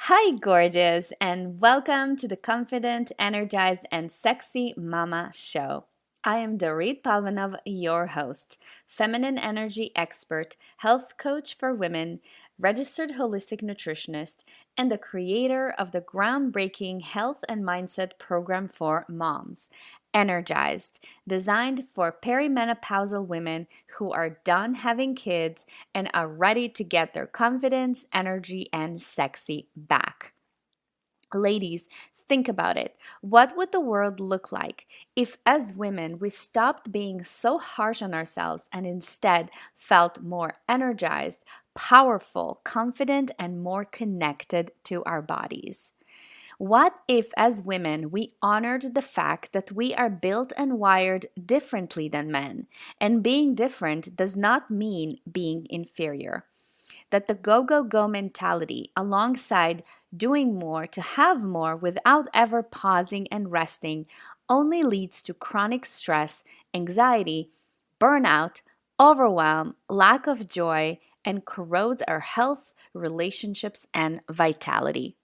Hi, gorgeous, and welcome to the Confident, Energized, and Sexy Mama Show. I am Dorit Palvanov, your host, feminine energy expert, health coach for women, registered holistic nutritionist, and the creator of the groundbreaking health and mindset program for moms, Energized, designed for perimenopausal women who are done having kids and are ready to get their confidence, energy, and sexy back. Ladies, think about it. What would the world look like if, as women, we stopped being so harsh on ourselves and instead felt more energized, powerful, confident, and more connected to our bodies? What if, as women, we honored the fact that we are built and wired differently than men, and being different does not mean being inferior? That the go, go, go mentality, alongside doing more to have more without ever pausing and resting, only leads to chronic stress, anxiety, burnout, overwhelm, lack of joy, and corrodes our health, relationships, and vitality.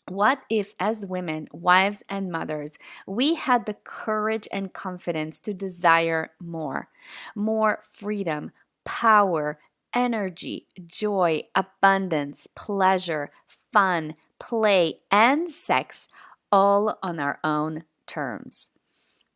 What if, as women, wives, and mothers, we had the courage and confidence to desire more? More freedom, power, energy, joy, abundance, pleasure, fun, play, and sex, all on our own terms.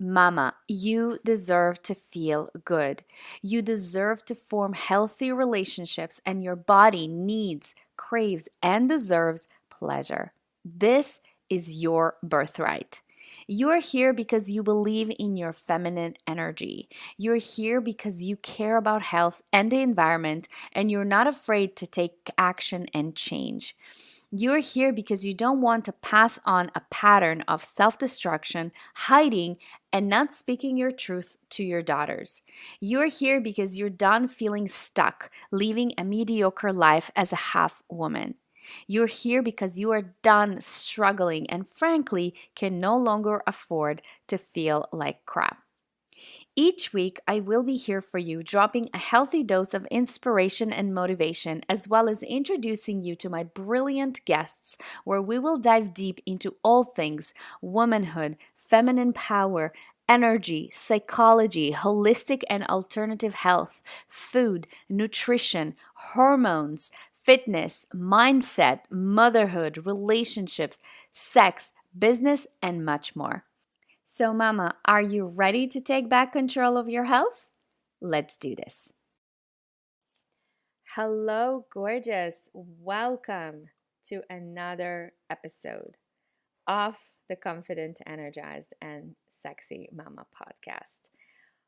Mama, you deserve to feel good. You deserve to form healthy relationships, and your body needs, craves, and deserves pleasure. This is your birthright. You're here because you believe in your feminine energy. You're here because you care about health and the environment, and you're not afraid to take action and change. You're here because you don't want to pass on a pattern of self destruction, hiding, and not speaking your truth to your daughters. You're here because you're done feeling stuck, living a mediocre life as a half woman. You're here because you are done struggling and, frankly, can no longer afford to feel like crap. Each week, I will be here for you, dropping a healthy dose of inspiration and motivation, as well as introducing you to my brilliant guests, where we will dive deep into all things womanhood, feminine power, energy, psychology, holistic and alternative health, food, nutrition, hormones, fitness, mindset, motherhood, relationships, sex, business, and much more. So, Mama, are you ready to take back control of your health? Let's do this. Hello, gorgeous. Welcome to another episode of the Confident, Energized, and Sexy Mama podcast.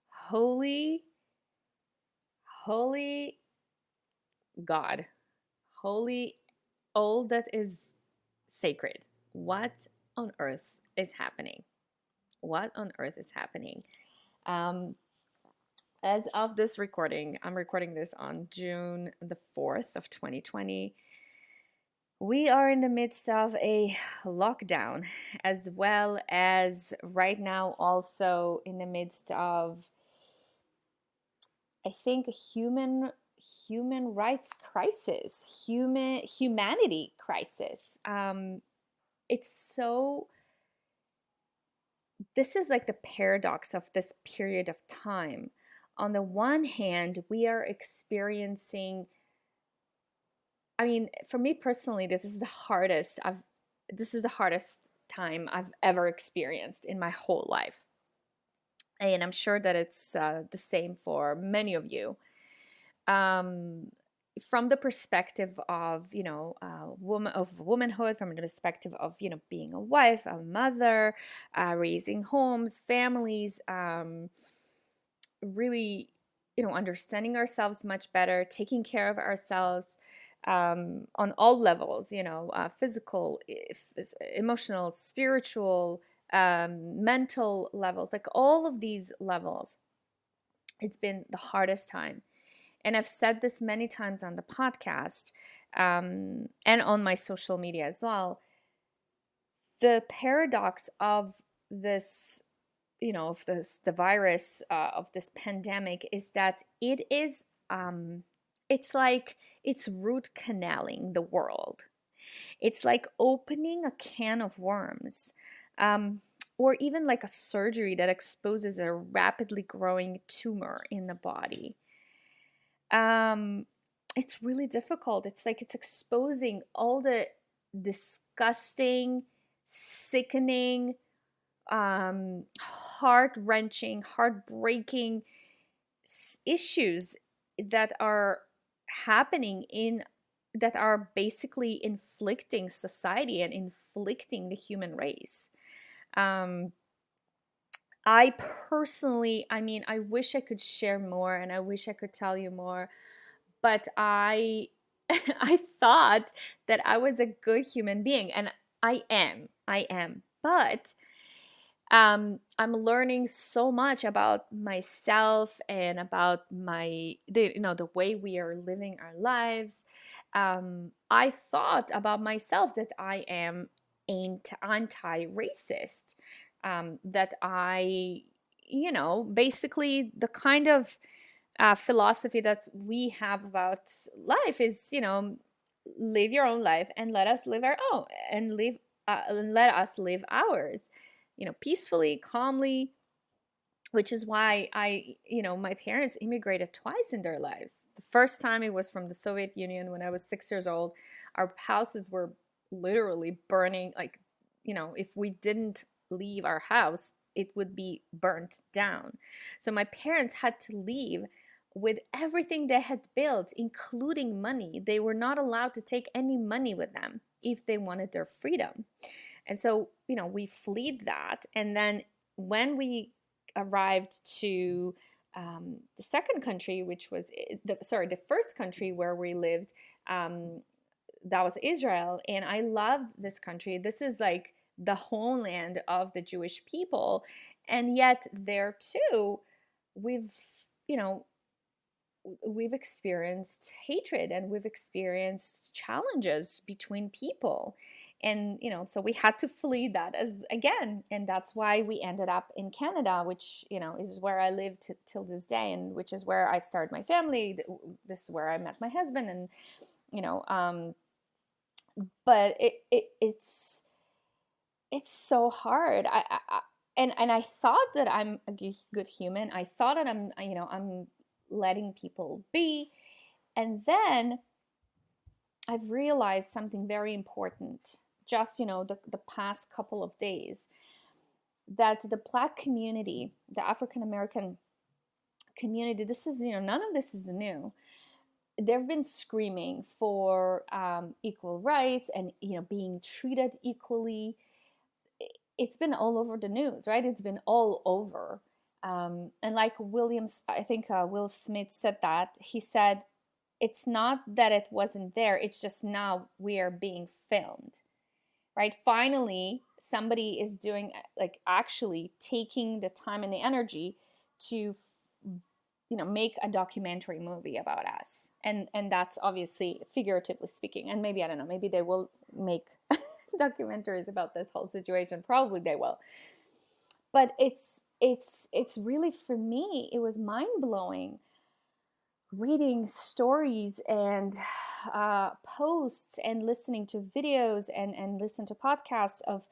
Holy, holy God, holy, all that is sacred. What on earth is happening? What on earth is happening? Um, As of this recording, I'm recording this on June the 4th of 2020. We are in the midst of a lockdown, as well as right now also in the midst of, I think, a human rights crisis, humanity crisis. It's so This is like the paradox of this period of time. On the one hand, we are experiencing, I mean, for me personally, this is the hardest time I've ever experienced in my whole life. And I'm sure that it's the same for many of you. Um, from the perspective of, womanhood, from the perspective of, being a wife, a mother, raising homes, families, really, understanding ourselves much better, taking care of ourselves on all levels, physical, emotional, spiritual, mental levels, like all of these levels. It's been the hardest time. And I've said this many times on the podcast and on my social media as well. The paradox of this, of this, the virus, of this pandemic, is that it's like it's root canaling the world. It's like opening a can of worms, um, or even like a surgery that exposes a rapidly growing tumor in the body. Um, it's really difficult. It's like it's exposing all the disgusting, sickening, heart wrenching, heartbreaking issues that are happening in that are basically inflicting society and inflicting the human race. Um, I personally, I mean, I wish I could share more and I wish I could tell you more, but I I thought that I was a good human being, and I am. But I'm learning so much about myself and about the way we are living our lives. I thought about myself that I am anti-racist, that basically the kind of philosophy that we have about life is, live your own life and let us live our own and let us live ours, peacefully, calmly, which is why my parents immigrated twice in their lives. The first time it was from the Soviet Union when I was 6 years old. Our houses were literally burning. Like, if we didn't leave our house, it would be burnt down. So my parents had to leave with everything they had built, including money. They were not allowed to take any money with them if they wanted their freedom. And so, we fled that. And then when we arrived to the second country, which was the first country where we lived, that was Israel. And I love this country. This is like the homeland of the Jewish people. And yet there too, we've, you know, we've experienced hatred and we've experienced challenges between people. And so we had to flee that as again, and that's why we ended up in Canada, which is where I live till this day, and which is where I started my family. This is where I met my husband. And you know but it's so hard. And I thought that I'm a good human. I thought that I'm letting people be. And then I've realized something very important just, the past couple of days, that the Black community, the African American community, this is, none of this is new. They've been screaming for equal rights and, being treated equally. It's been all over the news, right? It's been all over. And like I think Will Smith said that. He said, it's not that it wasn't there, it's just now we are being filmed, right? Finally, somebody is doing, like, actually taking the time and the energy to make a documentary movie about us. And that's obviously figuratively speaking. And maybe, I don't know, maybe they will make documentaries about this whole situation. Probably they will. But it's really, for me, it was mind-blowing reading stories and posts and listening to videos and listen to podcasts of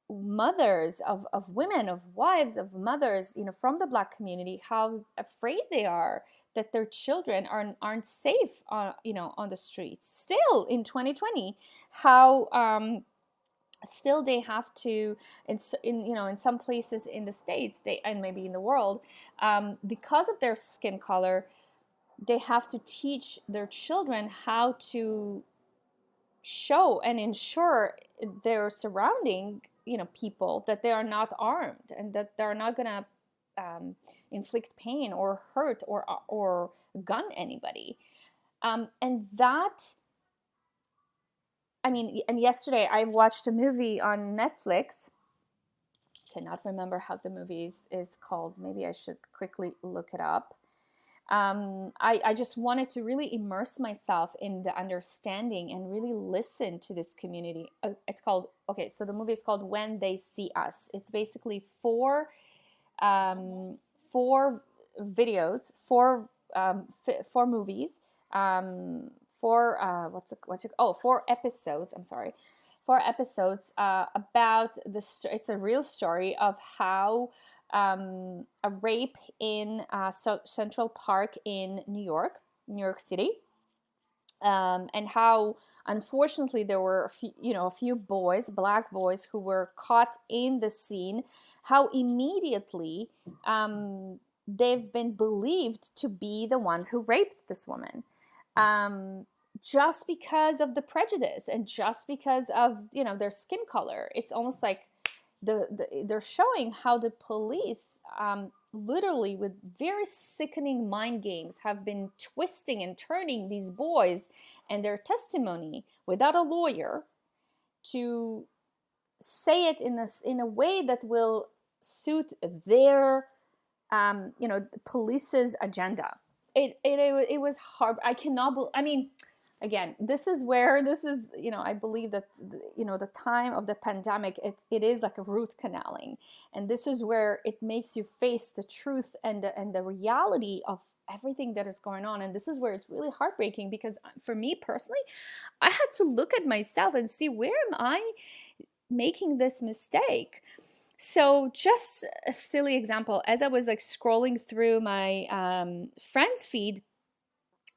mothers, of women, of wives, of mothers, from the Black community, how afraid they are that their children aren't safe, on the streets still in 2020. How still they have to, in some places in the States, and maybe in the world, because of their skin color, they have to teach their children how to show and ensure their surrounding, people, that they are not armed and that they're not going to inflict pain or hurt or gun anybody. And that, I mean, and yesterday I watched a movie on Netflix. Cannot remember how the movie is called. Maybe I should quickly look it up. I just wanted to really immerse myself in the understanding and really listen to this community. It's called, okay, so the movie is called When They See Us. It's basically four videos, four movies, 4 episodes. I'm sorry, 4 episodes about it's a real story of how a rape in Central Park in New York City, and how unfortunately there were a few boys, black boys, who were caught in the scene. How immediately they've been believed to be the ones who raped this woman, um, just because of the prejudice and just because of their skin color. It's almost like they're showing how the police, literally with very sickening mind games, have been twisting and turning these boys and their testimony without a lawyer to say it in a way that will suit their police's agenda. It was hard. I cannot. I mean, again, this is I believe that the time of the pandemic, it is like a root canaling, and this is where it makes you face the truth and the reality of everything that is going on. And this is where it's really heartbreaking, because for me personally, I had to look at myself and see, where am I making this mistake? So just a silly example, as I was like scrolling through my friends feed,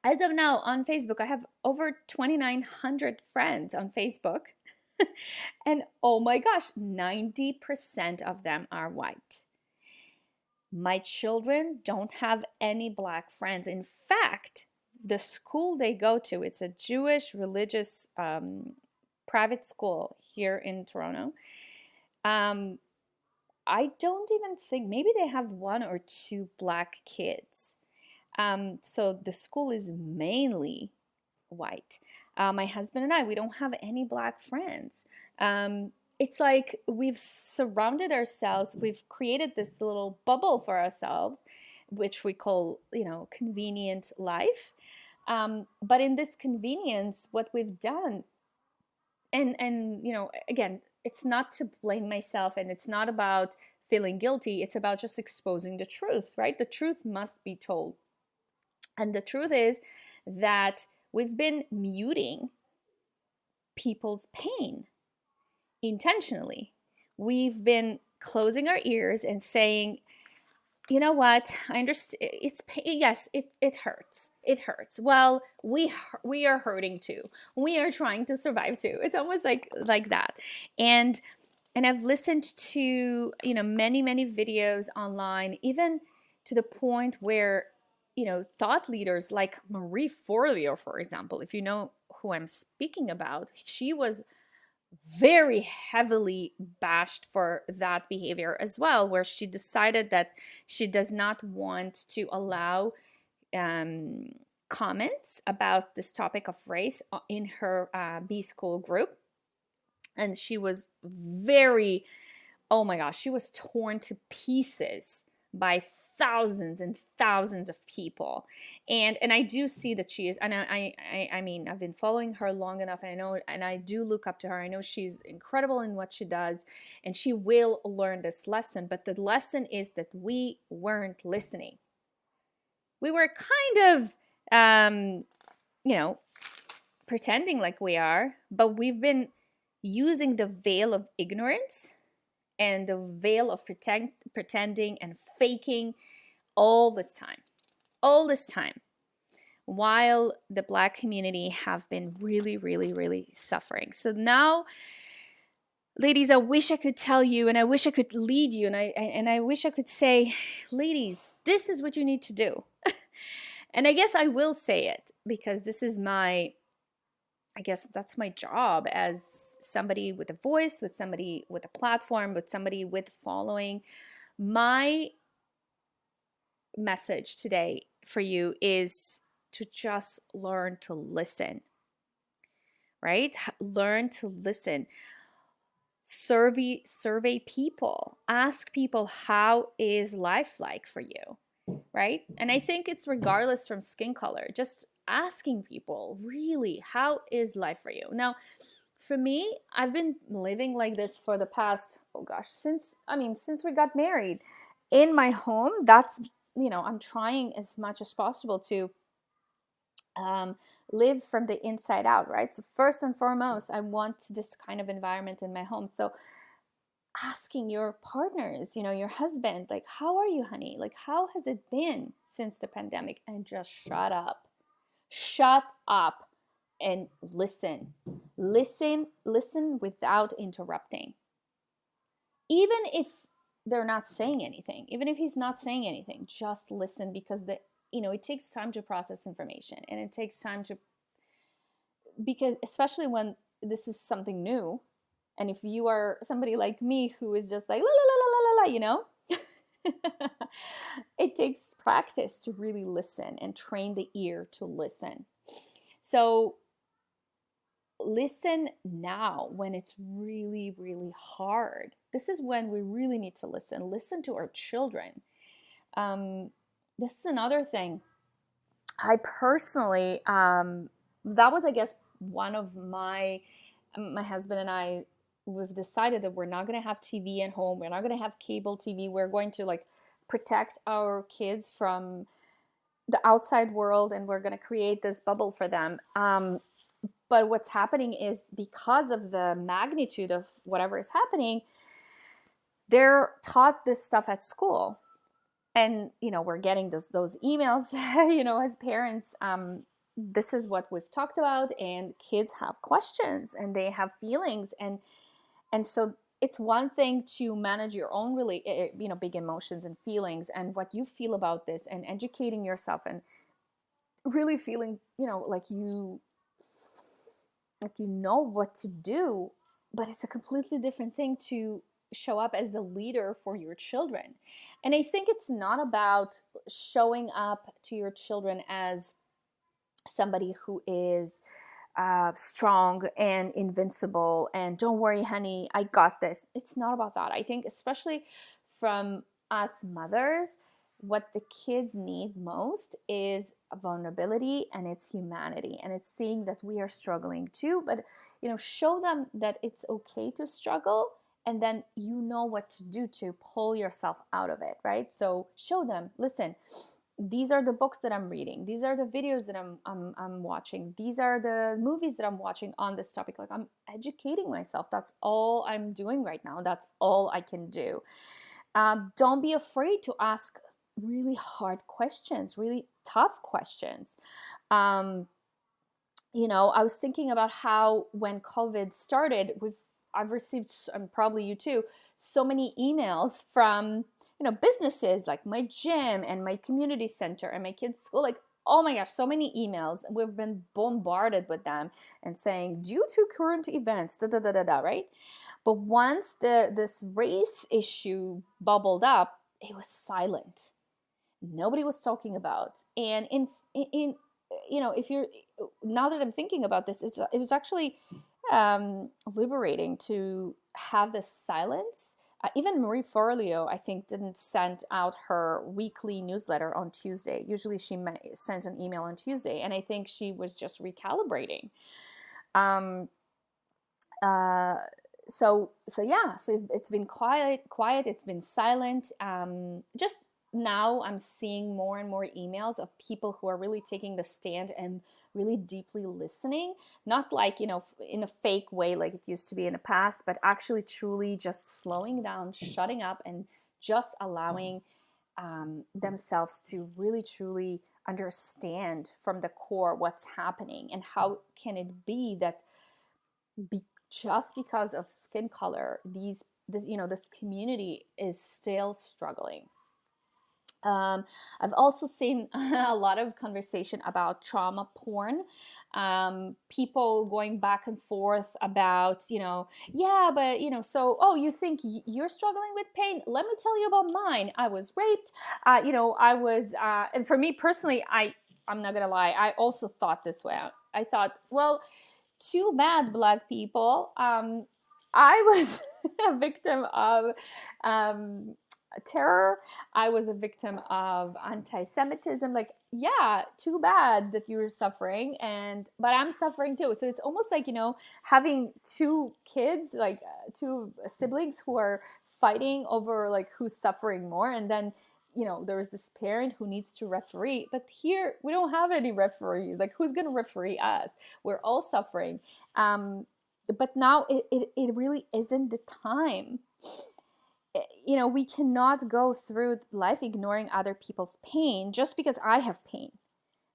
as of now on Facebook, I have over 2,900 friends on Facebook. And oh my gosh, 90% of them are white. My children don't have any black friends. In fact, the school they go to, it's a Jewish religious private school here in Toronto. I don't even think, maybe they have 1 or 2 black kids. So the school is mainly white. My husband and I, we don't have any black friends. It's like we've surrounded ourselves, we've created this little bubble for ourselves, which we call, convenient life. But in this convenience, what we've done, and again, it's not to blame myself, and it's not about feeling guilty. It's about just exposing the truth, right? The truth must be told. And the truth is that we've been muting people's pain intentionally. We've been closing our ears and saying, you know what, I understand, it's yes, it hurts, it hurts. Well, we are hurting too, we are trying to survive too. It's almost like that. And I've listened to many videos online, even to the point where thought leaders like Marie Forleo, for example, if you know who I'm speaking about, she was very heavily bashed for that behavior as well, where she decided that she does not want to allow comments about this topic of race in her B school group. And she was very, oh my gosh, she was torn to pieces by thousands and thousands of people. And I do see that she is, and I mean, I've been following her long enough, and I know, and I do look up to her. I know she's incredible in what she does, and she will learn this lesson. But the lesson is that we weren't listening. We were kind of pretending like we are, but we've been using the veil of ignorance and the veil of pretending and faking all this time, while the Black community have been really, really, really suffering. So now, ladies, I wish I could tell you, and I wish I could lead you, and I wish I could say, ladies, this is what you need to do. And I guess I will say it, because this is I guess that's my job as somebody with a voice, with somebody with a platform, with somebody with following. My message today for you is to just learn to listen, right? Learn to listen. Survey people. Ask people, how is life like for you, right? And I think it's regardless from skin color, just asking people, really, how is life for you? Now, for me, I've been living like this for the past, since we got married in my home. That's, I'm trying as much as possible to um, live from the inside out, right? So first and foremost, I want this kind of environment in my home. So asking your partners, your husband, like, how are you, honey? Like, how has it been since the pandemic? And just shut up and listen without interrupting. Even if they're not saying anything, even if he's not saying anything, just listen, because it takes time to process information, and it takes time to, because especially when this is something new, and if you are somebody like me who is just like la la la la la la, it takes practice to really listen and train the ear to listen. So listen now when it's really, really hard. This is when we really need to listen to our children. This is another thing. I personally, that was, I guess, one of my husband and I, we've decided that we're not going to have TV at home. We're not going to have cable TV. We're going to like protect our kids from the outside world, and we're going to create this bubble for them. But what's happening is, because of the magnitude of whatever is happening, they're taught this stuff at school. And, we're getting those emails, as parents, this is what we've talked about, and kids have questions and they have feelings. And so it's one thing to manage your own really, big emotions and feelings and what you feel about this, and educating yourself and really feeling, like you know what to do. But it's a completely different thing to show up as the leader for your children. And I think it's not about showing up to your children as somebody who is strong and invincible and don't worry, honey, I got this. It's not about that. I think, especially from us mothers, what the kids need most is vulnerability, and it's humanity, and it's seeing that we are struggling too. But show them that it's okay to struggle, and then what to do to pull yourself out of it, right? So show them, listen, these are the books that I'm reading, these are the videos that I'm watching, these are the movies that I'm watching on this topic. Like, I'm educating myself. That's all I'm doing right now. That's all I can do. Don't be afraid to ask really hard questions, really tough questions. I was thinking about how when COVID started, I've received, and probably you too, so many emails from businesses like my gym and my community center and my kids' school. Like, oh my gosh, so many emails. We've been bombarded with them and saying, due to current events, da da da da da, right? But once this race issue bubbled up, it was silent. Nobody was talking about. And in if you're, now that I'm thinking about this, it was actually liberating to have this silence. Even Marie Forleo, I think, didn't send out her weekly newsletter on Tuesday. Usually she sends an email on Tuesday, and I think she was just recalibrating. So it's been quiet. It's been silent. Just now I'm seeing more and more emails of people who are really taking the stand and really deeply listening, not like, in a fake way like it used to be in the past, but actually truly just slowing down, shutting up, and just allowing themselves to really truly understand from the core what's happening, and how can it be that just because of skin color, this community is still struggling. I've also seen a lot of conversation about trauma porn. People going back and forth about, yeah, but, so, oh, you think you're struggling with pain? Let me tell you about mine. I was raped. I was, and for me personally, I'm not going to lie, I also thought this way. I thought, well, too bad, Black people. I was a victim of terror. I was a victim of anti-Semitism. Like, yeah, too bad that you're suffering, but I'm suffering too. So it's almost like, having two kids, like two siblings who are fighting over like who's suffering more, and then there is this parent who needs to referee, but here we don't have any referees. Like, who's going to referee us? We're all suffering. But now it really isn't the time. We cannot go through life ignoring other people's pain just because I have pain,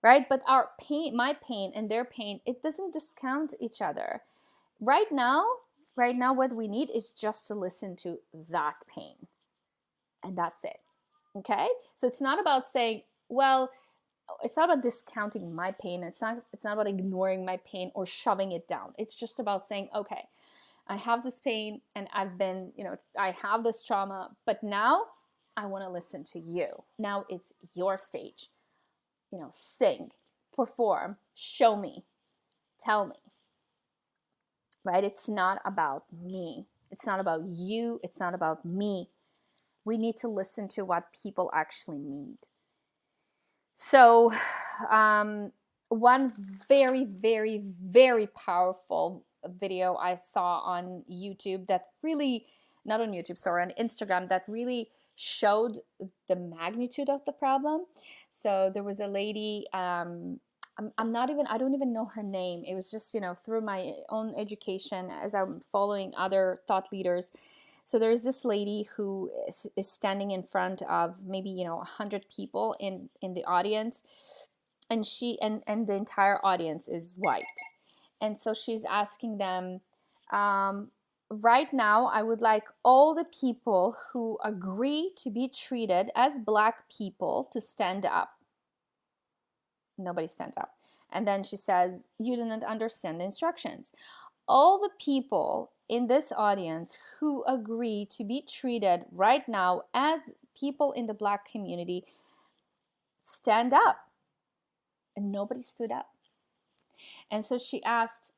right? But our pain, my pain and their pain, it doesn't discount each other. Right now, what we need is just to listen to that pain. And that's it. Okay? So it's not about saying, well, it's not about discounting my pain. It's not about ignoring my pain or shoving it down. It's just about saying, okay, I have this pain and I have this trauma, but now I want to listen to you. Now it's your stage. Sing, perform, show me, tell me. Right? It's not about me. It's not about you. It's not about me. We need to listen to what people actually need. So, one very, very, very powerful video I saw on YouTube that really, not on YouTube, sorry, on Instagram, that really showed the magnitude of the problem. So there was a lady, I don't even know her name. It was just, through my own education as I'm following other thought leaders. So there's this lady who is standing in front of maybe 100 people in the audience, and she and the entire audience is white, and so she's asking them, right now I would like all the people who agree to be treated as Black people to stand up. Nobody stands up. And then she says, you didn't understand the instructions. All the people in this audience who agree to be treated right now as people in the Black community, stand up. And nobody stood up. And so she asked,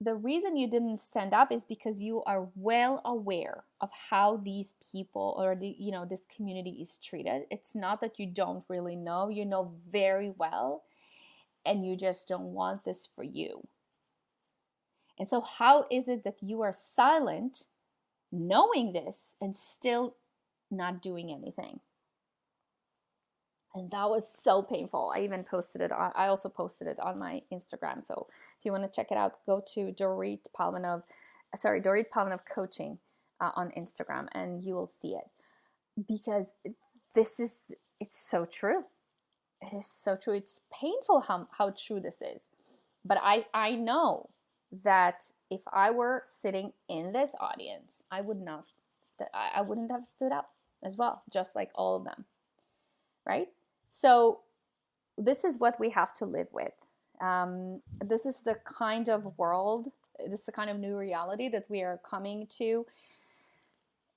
the reason you didn't stand up is because you are well aware of how these people or this community is treated. It's not that you don't really know, you know very well, and you just don't want this for you. And so how is it that you are silent, knowing this, and still not doing anything? And that was so painful. I also posted it on my Instagram. So if you want to check it out, go to Dorit Palvanov Coaching on Instagram, and you will see it. Because it's so true. It is so true. It's painful how true this is. But I know that if I were sitting in this audience, I wouldn't have stood up as well, just like all of them, right? So this is what we have to live with. This is the kind of world, this is the kind of new reality that we are coming to.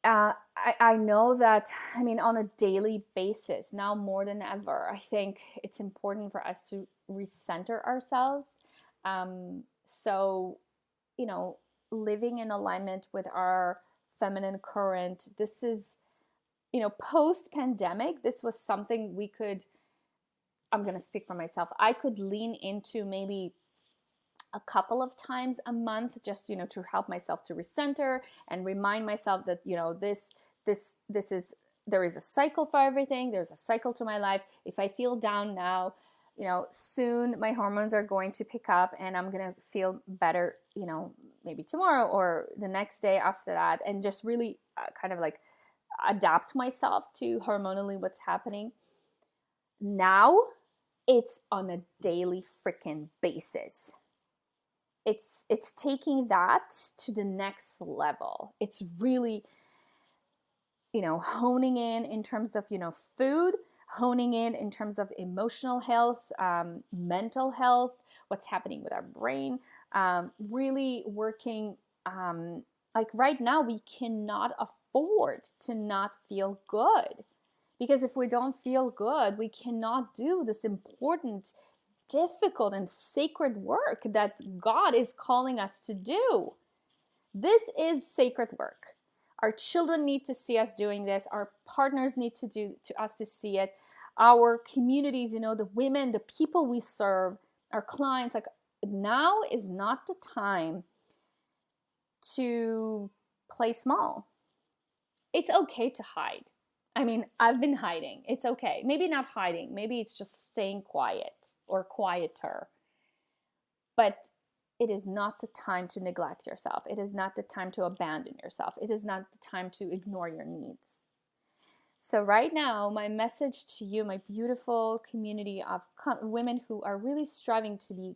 I know that, on a daily basis, now more than ever, I think it's important for us to recenter ourselves. So, living in alignment with our feminine current, this is, post-pandemic, this was something I'm going to speak for myself, I could lean into maybe a couple of times a month, just, to help myself to recenter and remind myself that, there is a cycle for everything. There's a cycle to my life. If I feel down now, soon my hormones are going to pick up and I'm going to feel better, maybe tomorrow or the next day after that. And just really kind of like adapt myself to hormonally what's happening. Now it's on a daily freaking basis. It's taking that to the next level. It's really, honing in terms of, food, honing in terms of emotional health, mental health, what's happening with our brain, really working, like right now, we cannot afford to not feel good. Because if we don't feel good, we cannot do this important, difficult, and sacred work that God is calling us to do. This is sacred work. Our children need to see us doing this. Our partners need to us to see it. Our communities, the women, the people we serve, our clients, like now is not the time to play small. It's okay to hide. I mean, I've been hiding. It's okay. Maybe not hiding. Maybe it's just staying quiet or quieter. But it is not the time to neglect yourself. It is not the time to abandon yourself. It is not the time to ignore your needs. So, right now, my message to you, my beautiful community of women who are really striving to be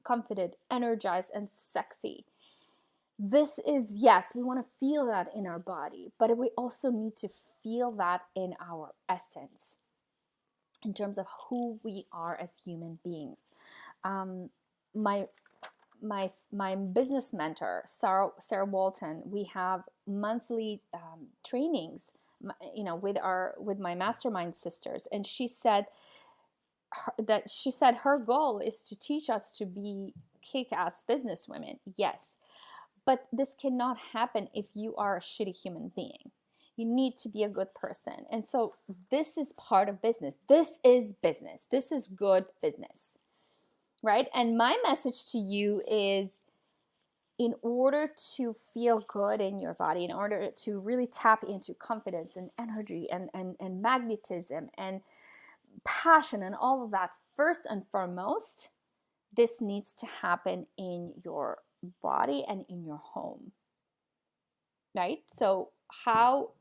confident, energized, and sexy. This is, yes, we want to feel that in our body, but we also need to feel that in our essence, in terms of who we are as human beings. My my business mentor, Sarah Walton, we have monthly trainings, with my mastermind sisters, and she said her goal is to teach us to be kick-ass businesswomen. Yes, but this cannot happen if you are a shitty human being. You need to be a good person. And so this is part of business. This is business. This is good business, right? And my message to you is, in order to feel good in your body, in order to really tap into confidence and energy and magnetism and passion and all of that, first and foremost, this needs to happen in your body and in your home, right? So how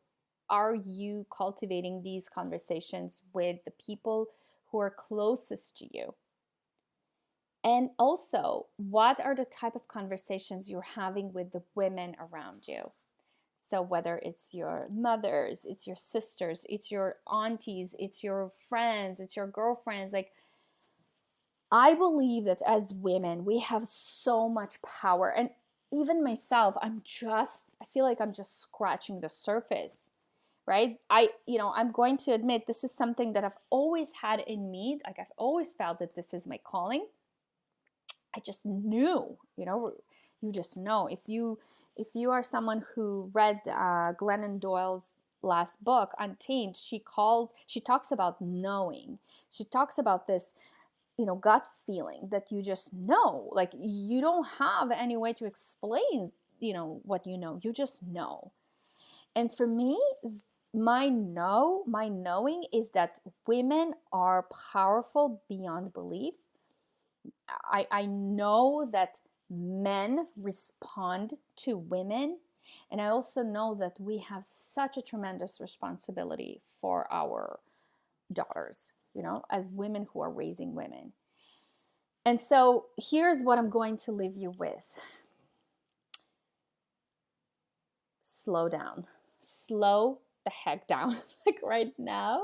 are you cultivating these conversations with the people who are closest to you? And also, what are the type of conversations you're having with the women around you? So whether it's your mothers, it's your sisters, it's your aunties, it's your friends, it's your girlfriends, like, I believe that as women, we have so much power. And even myself, I feel like I'm just scratching the surface, right? I'm going to admit, this is something that I've always had in me. Like, I've always felt that this is my calling. I just knew, you just know. If you are someone who read Glennon Doyle's last book, Untamed, she talks about knowing. She talks about this, gut feeling that you just know. Like, you don't have any way to explain, what you just know. And for me, my knowing is that women are powerful beyond belief. I know that men respond to women, and I also know that we have such a tremendous responsibility for our daughters, as women who are raising women. And so here's what I'm going to leave you with. Slow down. Slow the heck down, like right now.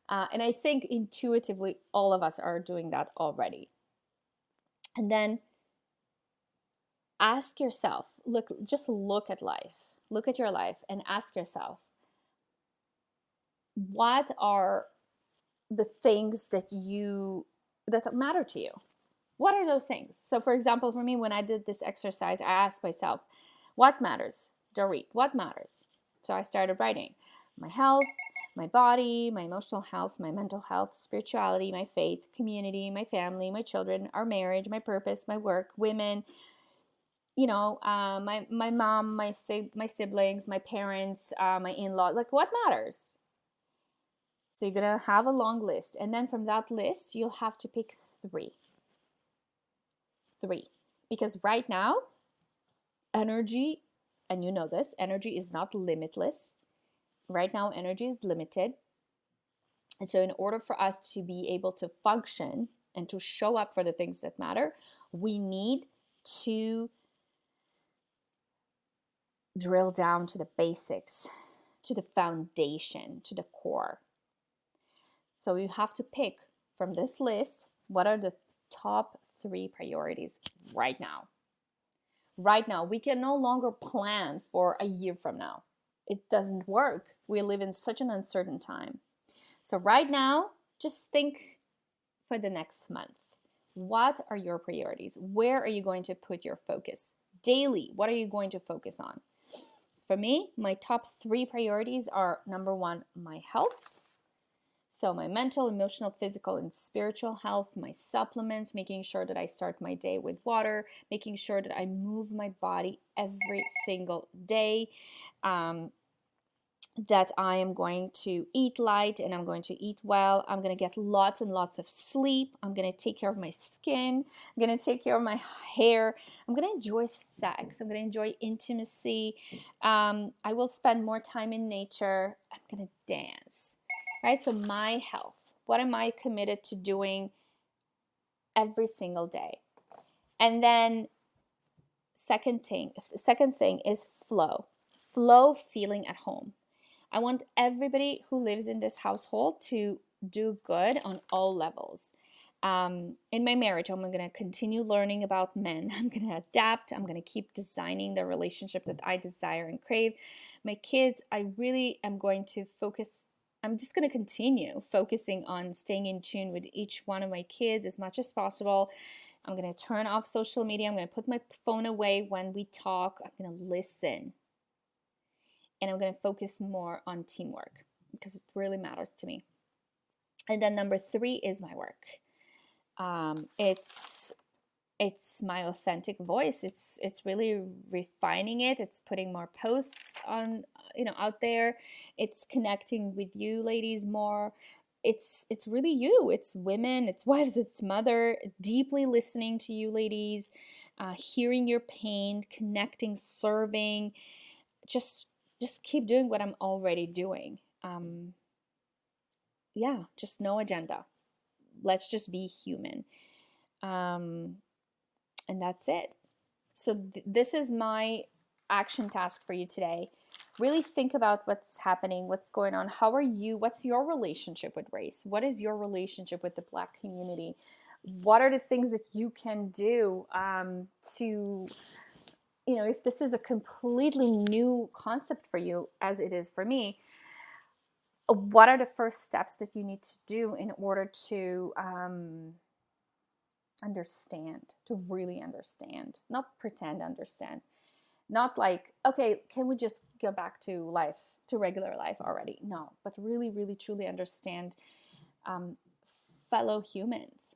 And I think intuitively all of us are doing that already. And then ask yourself, look at life. Look at your life and ask yourself, what are the things that matter to you? What are those things? So for example, for me, when I did this exercise, I asked myself, what matters? Dorit, what matters? So I started writing my health, my body, my emotional health, my mental health, spirituality, my faith, community, my family, my children, our marriage, my purpose, my work, women, my mom, my siblings, my parents, my in-laws, like, what matters? So you're going to have a long list. And then from that list, you'll have to pick three. Because right now, energy, and you know this, energy is not limitless. Right now, energy is limited. And so in order for us to be able to function and to show up for the things that matter, we need to drill down to the basics, to the foundation, to the core. So you have to pick from this list, what are the top 3 priorities right now? Right now, we can no longer plan for a year from now. It doesn't work. We live in such an uncertain time. So right now, just think for the next month. What are your priorities? Where are you going to put your focus? Daily, what are you going to focus on? For me, my top 3 priorities are, number 1, my health. So my mental, emotional, physical, and spiritual health, my supplements, making sure that I start my day with water, making sure that I move my body every single day. that I am going to eat light and I'm going to eat well. I'm going to get lots and lots of sleep. I'm going to take care of my skin. I'm going to take care of my hair. I'm going to enjoy sex. I'm going to enjoy intimacy. I will spend more time in nature. I'm going to dance, right? So my health, what am I committed to doing every single day? And then second thing is flow feeling at home. I want everybody who lives in this household to do good on all levels. In my marriage, I'm going to continue learning about men. I'm going to adapt. I'm going to keep designing the relationship that I desire and crave. My kids, I really am going to focus. I'm just going to continue focusing on staying in tune with each one of my kids as much as possible. I'm going to turn off social media. I'm going to put my phone away when we talk. I'm going to listen. And I'm going to focus more on teamwork because it really matters to me. And then number 3 is my work. It's my authentic voice. It's really refining it. It's putting more posts on, out there. It's connecting with you ladies more. It's really you. It's women. It's wives. It's mother. Deeply listening to you ladies, hearing your pain, connecting, serving. Just keep doing what I'm already doing. Just no agenda. Let's just be human. And that's it. So this is my action task for you today. Really think about what's happening, what's going on. How are you? What's your relationship with race? What is your relationship with the Black community? What are the things that you can do to, if this is a completely new concept for you, as it is for me, what are the first steps that you need to do in order to understand, to really understand, not pretend understand, not like, okay, can we just go back to life, to regular life already? No, but really, really, truly understand fellow humans,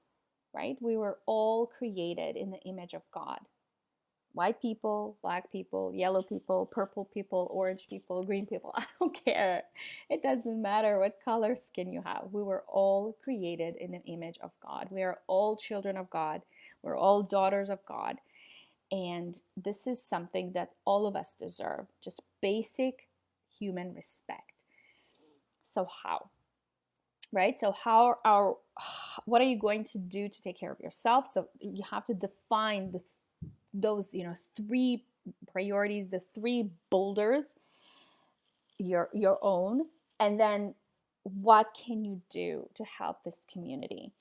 right? We were all created in the image of God. White people, Black people, yellow people, purple people, orange people, green people. I don't care. It doesn't matter what color skin you have. We were all created in the image of God. We are all children of God. We're all daughters of God. And this is something that all of us deserve, just basic human respect. So how? Right? So what are you going to do to take care of yourself? So you have to define those 3 priorities, the 3 boulders, your own, and then what can you do to help this community,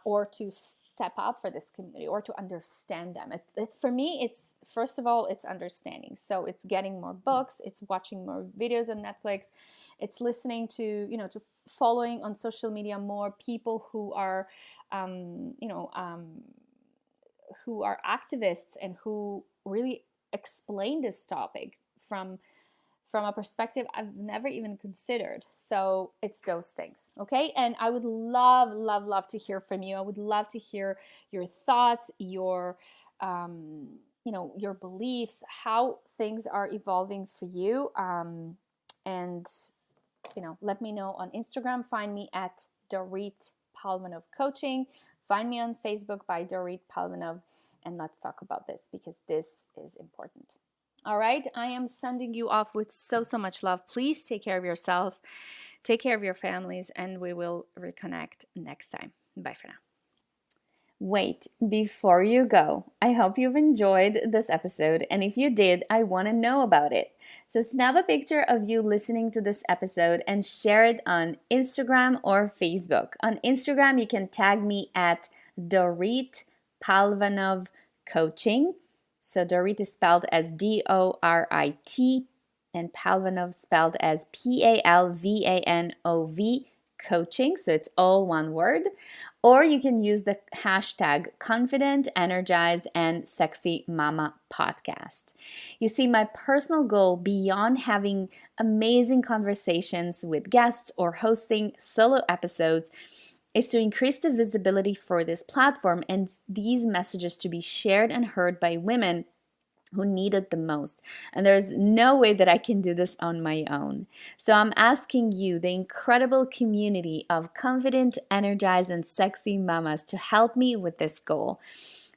or to step up for this community, or to understand them. For me, it's first of all, it's understanding. So it's getting more books, it's watching more videos on Netflix, it's listening to to following on social media more people who are who are activists and who really explain this topic from a perspective I've never even considered. So it's those things, okay? And I would love, love, love to hear from you. I would love to hear your thoughts, your your beliefs, how things are evolving for you. And let me know on Instagram. Find me at Dorit Palvanov Coaching. Find me on Facebook by Dorit Palvanov, and let's talk about this because this is important. All right, I am sending you off with so much love. Please take care of yourself, take care of your families, and we will reconnect next time. Bye for now. Wait, before you go, I hope you've enjoyed this episode, and if you did, I want to know about it. So snap a picture of you listening to this episode and share it on Instagram or Facebook. On Instagram, you can tag me at Dorit Palvanov Coaching. So Dorit is spelled as Dorit and Palvanov spelled as Palvanov Coaching. So it's all one word. Or you can use the hashtag Confident, Energized, and Sexy Mama Podcast. You see, my personal goal beyond having amazing conversations with guests or hosting solo episodes is to increase the visibility for this platform and these messages to be shared and heard by women who need it the most. And there's no way that I can do this on my own. So I'm asking you, the incredible community of confident, energized, and sexy mamas, to help me with this goal.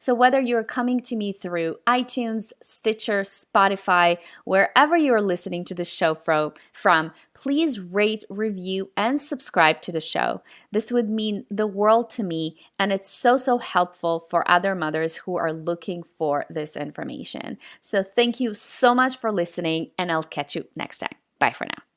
So, whether you're coming to me through iTunes, Stitcher, Spotify, wherever you're listening to the show from, please rate, review, and subscribe to the show. This would mean the world to me, and it's so helpful for other mothers who are looking for this information. So, thank you so much for listening, and I'll catch you next time. Bye for now.